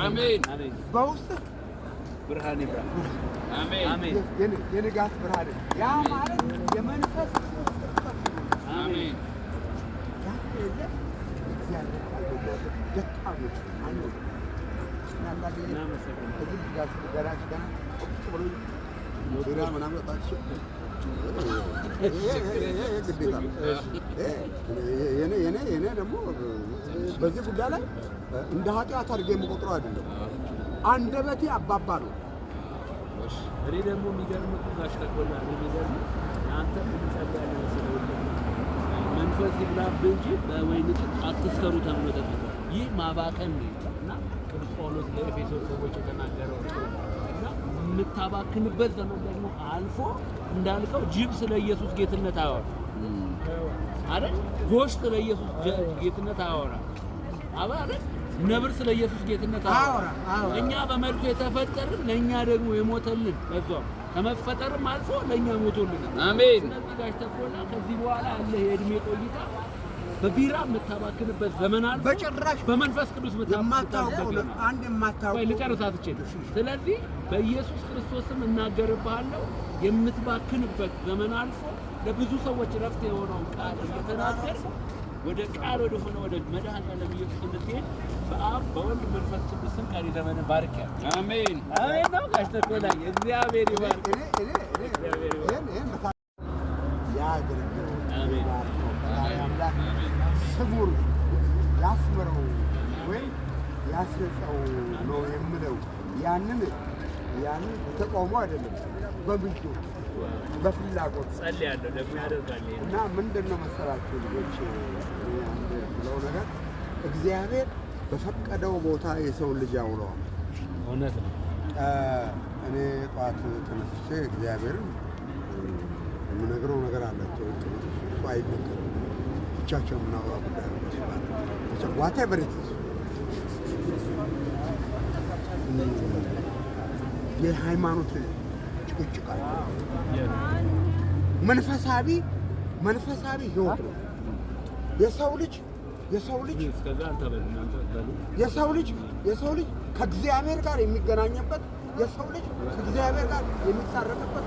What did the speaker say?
አሜን በውስጥ ብርሃን ይብራ አሜን አሜን የንጋት ብርሃን ያ ማለት የመንፈስ አሜን የኔ ደግሞ በዚህ ጉዳይ ላይ እንደ ኃጢአት አድርጌ የምቆጥረው አይደለም። አንደበቴ አባባ ነው። እኔ ደግሞ የሚገርምህ ጋሽ ተቆላ የሚገርምህ አንተ ትጸልያለህ መሰለኝ መንፈስ ይብላብህ እንጂ በወይን ጠጅ አትስከሩ ተብሎ ተጽፏል። ይህ ማባከን ነው እና ቅዱስ ጳውሎስ ለኤፌሶን ሰዎች የተናገረው እና የምታባክንበት ዘመን ደግሞ አልፎ እንዳልከው ጅብ ስለ ኢየሱስ ጌትነት አያወራ አይደል? ጎሽ ስለ ኢየሱስ ጌትነት አያወራ አይደል? ነብር ስለ ኢየሱስ ጌትነት አያወራ። እኛ በመልኩ የተፈጠርን ለኛ ደግሞ የሞተልን በዛው ከመፈጠርም አልፎ ለኛ ሞቶልን። አሜን። ስለዚህ ጋሽ ተቆላ ከዚህ በኋላ ያለ የእድሜ ቆይታ በቢራ የምታባክንበት ዘመን አልፎ በጭራሽ በመንፈስ ቅዱስ የምታባክንበት አንድ የማታውቀው ልጨርሳት እችል። ስለዚህ በኢየሱስ ክርስቶስም እናገርብሃለሁ የምትባክንበት ዘመን አልፎ ለብዙ ሰዎች ረፍት የሆነው ቃል እየተናገር ወደ ቃል ወደ ሆነ ወደ መድኃኒዓለም ኢየሱስ እንድትሄድ በአብ በወልድ መንፈስ ቅዱስ ስም ቃል ዘመን ባርክ። አሜን አሜን ነው ጋሽ ተቆላ እግዚአብሔር ይባርክ። ስውር ያስመረው ወይ ያስረጸው ነው የምለው ያንን ተቃውሞ አይደለም፣ በምንጩ በፍላጎት ጸልያለሁ ደግሞ ያደርጋል። እና ምንድነው መሰላችሁ ልጆች አንድ ብለው ነገር እግዚአብሔር በፈቀደው ቦታ የሰው ልጅ ያውለዋል። እውነት ነው። እኔ ጧት ተነስቼ እግዚአብሔርን የምነግረው ነገር አላቸው። እሱ አይነገርም፣ ብቻቸው የምናወራ ጉዳይ ነው መስላል ብቻ ዋቴቨር ኢት ኢዝ የሃይማኖት ጭቅጭቅ አለ። መንፈሳዊ ህይወት ነው። የሰው ልጅ ከእግዚአብሔር ጋር የሚገናኝበት የሰው ልጅ ከእግዚአብሔር ጋር የሚታረቅበት